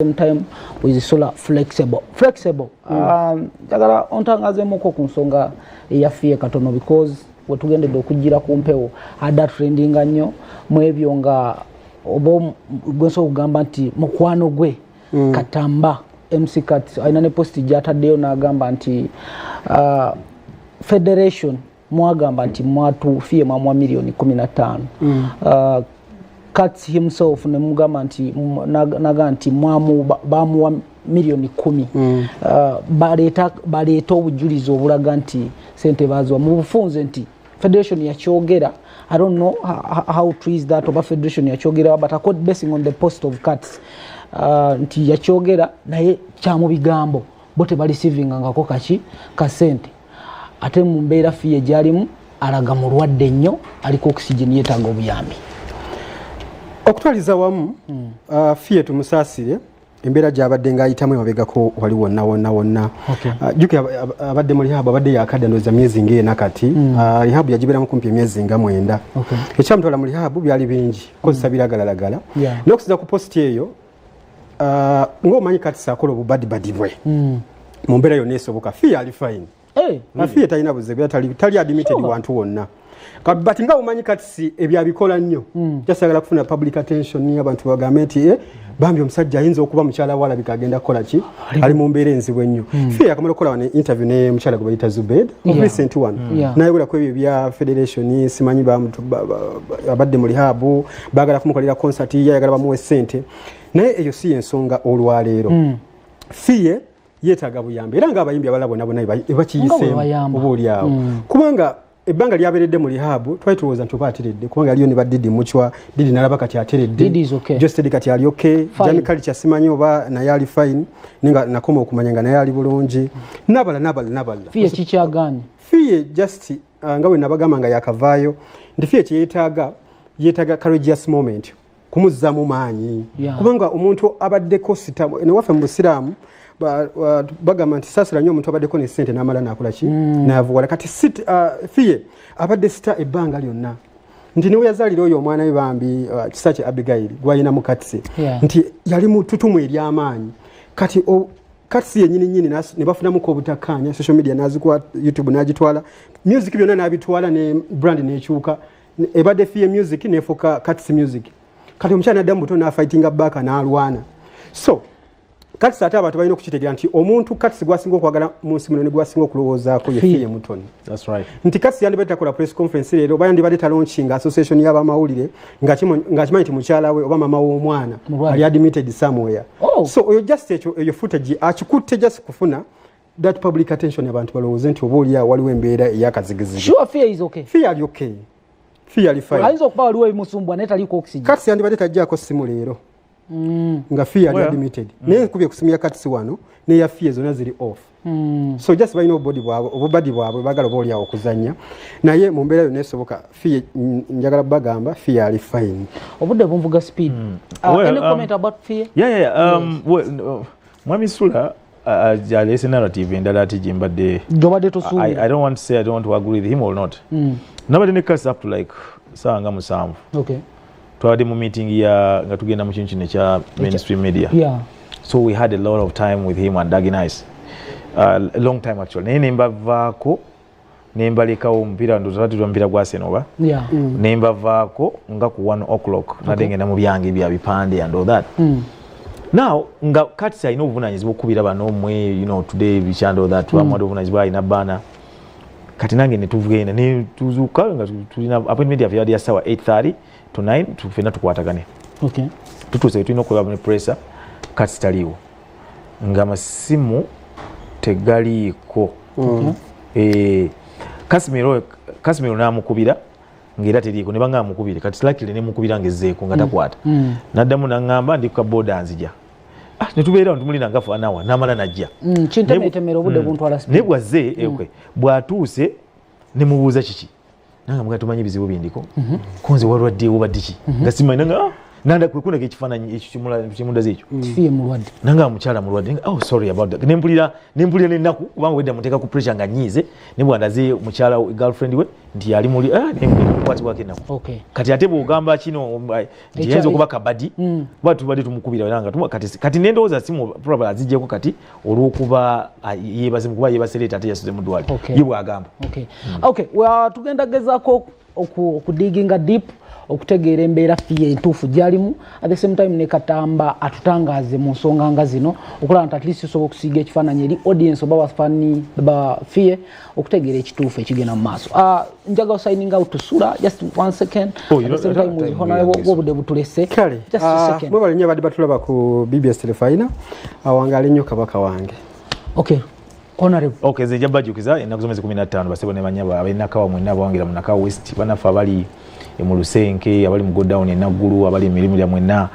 same time with solar flexible jagala ontangazemoko ku nsonga eyafiye katono because wetugendedde okugira ku mpewo ada trending nnyo mu ebyo nga obo gwenso kugamba nti mukwano gwe Katamba MC Kat aina ne post gyataddeyo n'agamba nti federation mwagamba nti mwatufiye mwa milioni 15 Katz himself ne mugamba nti naga nti bamuwa milioni 10 baleta obujulizi obulaga nti sente bazwa mu bufunze nti federation yakyogera. I don't know how true is that oba federation yakyogera, but I quote basing on the post of Katz nti yakyogera naye kyamu bigambo bote bali receiving ngako kachi ka sente ate mu mbeera fiye gyalimu alaga mulwadde nnyo aliko oxygen yetaaga obuyambi. Okutwaliza wamu fiye tumusasire embeera gyabadde ng'ayitamu emabegako wali wonna. Juke abadde mu rehab abadde yakadde ndoza myezi ng'ena kati rehab yagiberamu kumpi emyezi nga 9. Ekyamutwala mu rehab byali bingi kozesa biragalalagala n'okusiza ku posti eyo ng'omanyi kati sakola obubadibadi bwe mu mbeera yonna esoboka fiye ali fine. Fiye talina buzibu tali admitted wantu wonna. But nga umanyi kati ebyabikola nnyo jasagala kufuna public attention ni abantu bagambe nti bambi omusajja ayinza okuba mukyala wala bikagenda kola ki ali mu mbeera enzibu ennyo. Fiye akamala kola wane interview ne mukyala gwe bayita Zubed recent one naye wala kwebyo bya federation simanyi abadde mu rehab bagala kumukolera concert yayagala bamuwe sente naye eyo si ensonga olwaleero. Fiye yetaaga buyambi era nga abayimbi abalabo nabo bakiyiseemu obuuli awo kubanga ebbanga lyaberedde mu rehab twalituwooza nti oba ateredde kubanga aliyo ne badidi muchwa didi nalaba kati ateredde jostedi kati ali okay jamikali kyasimanyi oba naye ali fine ninga nakoma okumanya nga naye ali bulungi nabala fiye kikyaganye fiye just nga we nabagamba nga yakavaayo nti fiye yetaaga courageous moment kumuzzamu maanyi kubanga omuntu abaddeko sita newaffe mu busiraamu bagamba nti sasira nnyo omuntu abaddeko ne ssente n'amala n'akola ki n'avuwala kati fiye abadde sita ebbanga lyonna nti niwe yazaalira oyo omwana we bambi kisa kye Abigail gwayina mu Katsi nti yali mu ttutumu ery'amaanyi kati Katsi yennyini ne bafunamuko obutakkaanya social media n'azikuwa YouTube n'agitwala music byonna n'abitwala ne brand n'ekyuka ebadde fiye music n'efuuka Katsi music kati omukyala n'addamu buto n'afightinga back n'alwana so Katsi ate abantu balina okukitegeera nti omuntu Katsi gwasinga okwagala mu nsi muno ne gwasinga okulowoozaako ye fiye mutoni. That's right. Nti Katsi yandibadde takola press conference leero oba yandibadde talaunchinga association y'abamawulire ng'akimanyi nti mukyala we oba mama w'omwana ali admitted somewhere. So oyo just eyo footage akikutte just kufuna that public attention abantu balowooze nti obaolyawo waliwo embeera ey'akazigizigi. Sure, Fiye is okay. Fiye ali okay. Fiye ali fine. Ayinza okuba waliwo ebimusumbwa naye taliiko oxygen. Katsi yandibadde tajjaako ssimu leero. Nga fiye ali admitted naye kubye kusimya Katsi wano ne ya fiye zonna ziri off so just balina obubadi bwabwe bagala obaolyawo okuzannya naye mu mbeera yonna esoboka fiye njagala bagamba fiye ali fine. Obudde bunvuga speed. Any comment about Fiye? Mwami Sula alese narrative endala ati jimbadde I don't want to say I don't want to agree with him or not. Nobody ne Katsi up to like sanga musanvu. Okay. Twade mu meeting ya nga tugenda mu kintu kya mainstream media. So we had a lot of time with him and Dagi Nice. A long time actually. Nemba vaako nemba lekawo mpira ndo zati mpira gwa Arsenal nemba vaako nga ku 1 o'clock nadengenda mu byange bya bipande and all that. Now nga Katsi ayina obuvunanyizibwa okubira bano mwe today bichando that amado obuvunanyizibwa ayina bana kati nange ne tuvugenda ne tuzuka nga tulina appointment ya ya sawa 8:30 to 9 tufena tukwatagane. Okay. Tutuze tulina okuba ne pressure Katsi taliwo nga masimu tegaliiko. Kasimiro namukubira ngera teriiko ne banga amukubire kati luckily ne mukubira ngezeeko nga takwata naddamu nangamba ndi ku boda nzija ne tubeera ntumulina ngafu anawa namala najja kintemetemera obudde buntwala speed ne bwaze bwatuuse ne mubuuza kiki nanga mga tumanyi bizibu bindiko konze walwadde obadde ki nga simanyi nanga nanda kwekuna kekifaananyi ekyo kimundaze ekyo kifiye mulwadde nanga mukyala mulwadde oh sorry about that nempulira n'ennaku kubanga wedda muteeka ku pressure nga nyiize ne bwandaze mukyala girlfriend we nti yali muli nkwatibwako ennaku kati ate bw'ogamba kino nti yinza okuba kabadi kuba tubadde tumukubira nanga kati nendowooza simu probably azijjeko kati olw'okuba yeebase kuba yeebase ate yasuze mu ddwaliro ye bw'agamba tugenda gezaako okudiginga deep okutegeera embeera fiye entuufu gyalimu at the same time ne Katamba atutangaaze mu nsonga nga zino okulaba nti at least osobola okusiiga ekifaananyi eri audience oba bafaani ba fiye okutegeera ekituufu ekigenda mu maaso njaga osigning out tusula just 1 second at the same time obudde butulese kale mwebale nnyo abadde batulaba ku BBS Telefina awangaale nnyo kabaka wange honorable nze jabbajukiza ennaku zomezi 15 basebo ne banyaba abenakawa mwenna abawangira mu Nakawa West banafa abali mu Lusenke abali mu Godown enaggulu abali emirimu lya mwenna